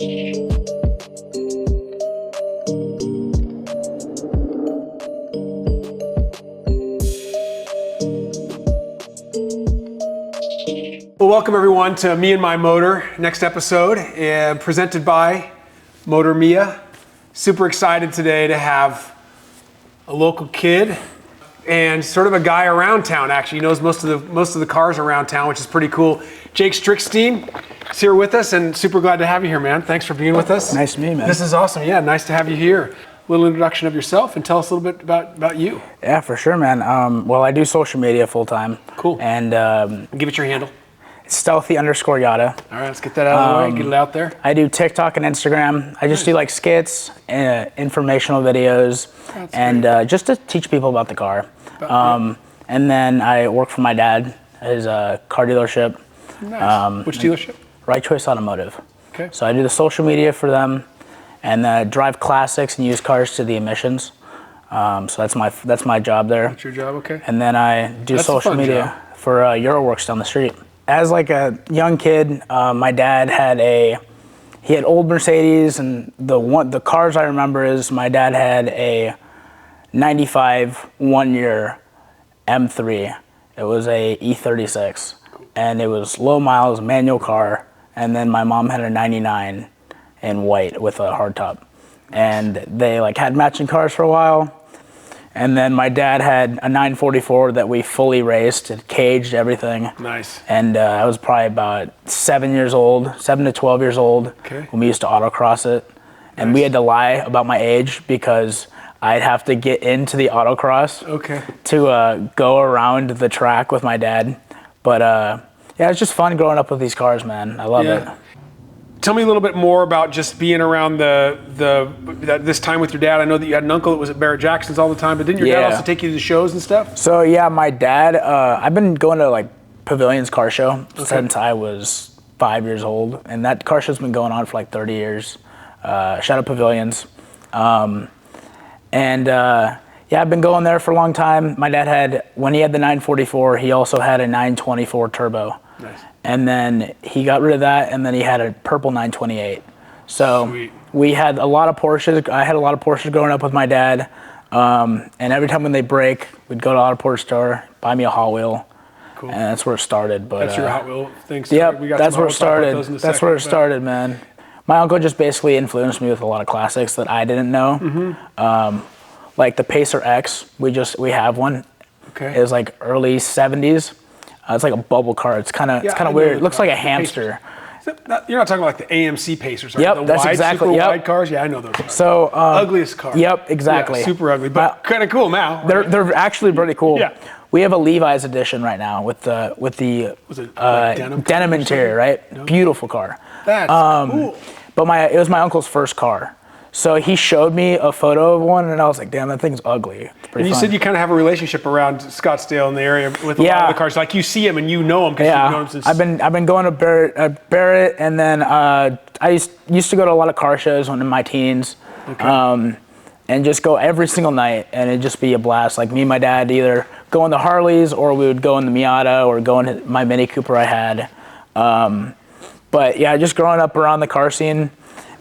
Well, welcome everyone to Me and My Motor, next episode, presented by MOTORMIA. Super excited today to have a local kid and sort of a guy around town, actually. He knows most of the cars around town, which is pretty cool. Jake Strickstein is here with us, and super glad to have you here, man. Thanks for being with us. Nice to meet you, man. This is awesome. Yeah, nice to have you here. A little introduction of yourself and tell us a little bit about you. Yeah, for sure, man. Well, I do social media full time. Cool. And give it your handle. Stealthy_Yata. All right, let's get that out of the way, get it out there. I do TikTok and Instagram. I just do like skits, informational videos, and just to teach people about the car. And then I work for my dad at his car dealership. Nice. Which dealership? Right Choice Automotive. Okay. So I do the social media for them, and drive classics and used cars to the emissions. So that's my job there. That's your job, okay. And then I do social media for Euroworks down the street. As like a young kid, my dad had he had old Mercedes, and the cars I remember is my dad had a 95 one-year M3. It was a E36, and it was low miles, manual car. And then my mom had a 99 in white with a hardtop, and they like had matching cars for a while. And then my dad had a 944 that we fully raced, it caged, everything. Nice. And I was probably about 7 to 12 years old when we used to autocross it. And we had to lie about my age because I'd have to get into the autocross to go around the track with my dad. But yeah, it's just fun growing up with these cars, man. I love it. Tell me a little bit more about just being around this time with your dad. I know that you had an uncle that was at Barrett-Jackson's all the time, but didn't your dad also take you to the shows and stuff? So yeah, my dad, I've been going to like Pavilion's car show since I was 5 years old, and that car show's been going on for like 30 years. Shout out Pavilion's. Yeah, I've been going there for a long time. My dad when he had the 944, he also had a 924 turbo. Nice. And then he got rid of that, and then he had a purple 928. So we had a lot of Porsches. I had a lot of Porsches growing up with my dad. And every time when they break, we'd go to Auto Porsche store, buy me a Hot Wheel. Cool. And that's where it started. But that's your Hot Wheel thing? So yep, that's where it started. That's where it started, man. My uncle just basically influenced me with a lot of classics that I didn't know. Like the Pacer X, we have one. Okay. It was like early 70s. It's like a bubble car. It's kind of weird. It looks like a hamster. You're not talking about like the AMC Pacers, right? Yep, that's exactly. Super wide cars. Yeah, I know those cars. So ugliest car. Yep, exactly. Yeah, super ugly, but kind of cool now. They're actually pretty cool. Yeah. We have a Levi's edition right now with the denim interior, right? No. Beautiful car. That's cool. But it was my uncle's first car. So he showed me a photo of one, and I was like, damn, that thing's ugly. And you said you kind of have a relationship around Scottsdale in the area with a lot of the cars. Like you see them and you know them because you've known them since... I've been going to Barrett, and then I used to go to a lot of car shows when in my teens. Okay. And just go every single night, and it'd just be a blast. Like me and my dad either go in the Harleys, or we would go in the Miata, or go in my Mini Cooper I had. But yeah, just growing up around the car scene.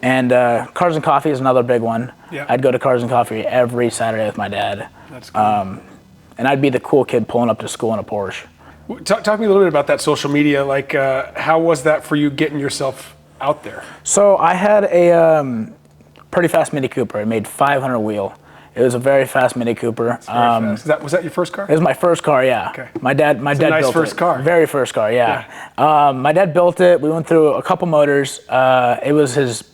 And Cars and Coffee is another big one. Yeah. I'd go to Cars and Coffee every Saturday with my dad. That's cool. And I'd be the cool kid pulling up to school in a Porsche. Talk to me a little bit about that social media. Like, how was that for you getting yourself out there? So I had a pretty fast Mini Cooper. It made 500 wheel. It was a very fast Mini Cooper. Was that your first car? It was my first car, yeah. Okay. My dad built it. Nice first car. Very first car, yeah. My dad built it. We went through a couple motors. It was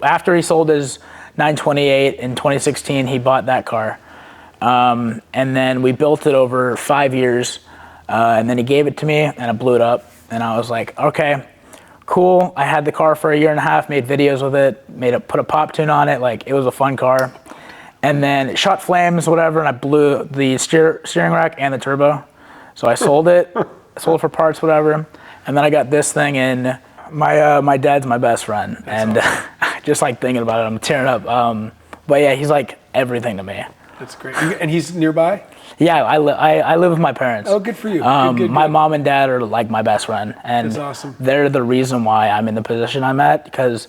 after he sold his 928 in 2016, he bought that car. And then we built it over 5 years. And then he gave it to me, and I blew it up. And I was like, okay, cool. I had the car for a year and a half, made videos with it, put a pop tune on it. Like, it was a fun car. And then it shot flames, whatever, and I blew the steering rack and the turbo. So I sold it. I sold it for parts, whatever. And then I got this thing, and my dad's my best friend. That's awesome. Just like thinking about it, I'm tearing up. But yeah, he's like everything to me. That's great. And he's nearby? Yeah, I live with my parents. Oh, good for you. Good. My mom and dad are like my best friend. And that's awesome. They're the reason why I'm in the position I'm at, because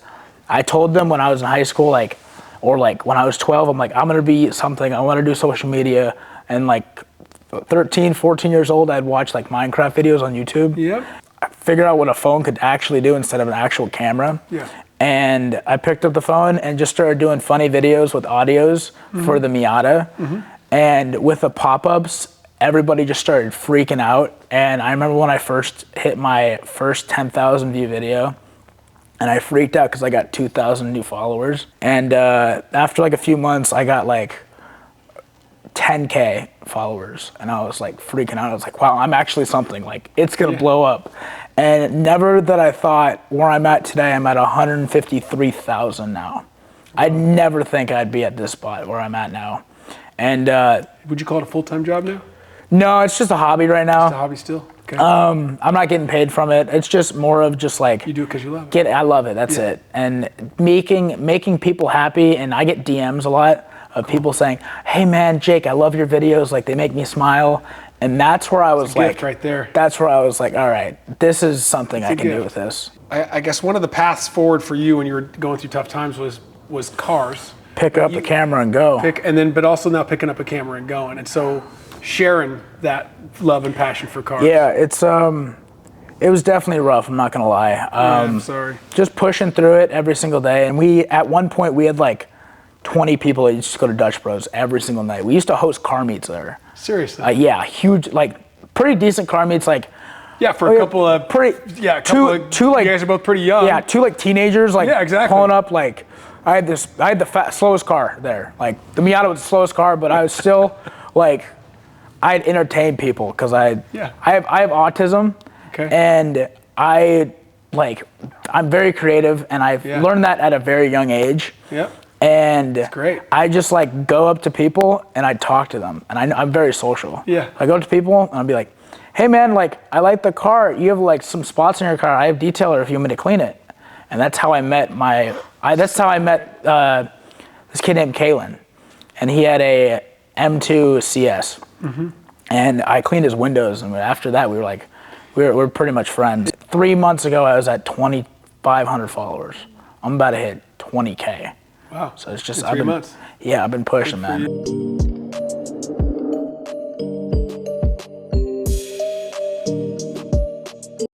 I told them when I was in high school, like, or like when I was 12, I'm like, I'm gonna be something. I want to do social media. And like 13, 14 years old, I'd watch like Minecraft videos on YouTube. Yep. I figured out what a phone could actually do instead of an actual camera. Yeah. And I picked up the phone and just started doing funny videos with audios for the Miata. And with the pop-ups, everybody just started freaking out. And I remember when I first hit my first 10,000 view video, and I freaked out because I got 2,000 new followers. And after like a few months, I got like 10K followers, and I was like freaking out. I was like, wow, I'm actually something, like it's gonna blow up. And never that I thought where I'm at today, I'm at 153,000 now. I'd never think I'd be at this spot where I'm at now. And would you call it a full-time job now? no, it's just a hobby right now. It's a hobby still? Okay. I'm not getting paid from it. It's just more of just like, You do it because you love it. I love it, that's it. And making people happy, and I get DMs a lot of people saying, hey man, Jake, I love your videos, like they make me smile. And that's where I was like, Gift right there. That's where I was like, all right, this is something I can do gift. with this. I guess one of the paths forward for you when you were going through tough times was cars. Pick up the camera and go. But also now picking up a camera and going. And so sharing that love and passion for cars. Yeah, it was definitely rough, I'm not gonna lie. I'm sorry. Just pushing through it every single day. And at one point we had like 20 people that used to go to Dutch Bros every single night. We used to host car meets there. Seriously? Yeah, huge, like pretty decent car meets. Like, yeah, for a couple of two like, you guys are both pretty young. Yeah, two like teenagers, like exactly. pulling up. Like, I had the slowest car there. Like the Miata was the slowest car, but I was still like, I'd entertain people because I have autism, and I'm very creative, and I've learned that at a very young age. Yep. And that's great. I just like go up to people and I talk to them, and I'm very social. Yeah. I go up to people and I'll be like, hey man, like I like the car. You have like some spots in your car. I have detailer if you want me to clean it. And that's how I met this kid named Kalen, and he had a M2 CS. And I cleaned his windows, and after that we were pretty much friends. 3 months ago I was at 2,500 followers. I'm about to hit 20K. Wow. So it's just in 3 months. Yeah, I've been pushing, man.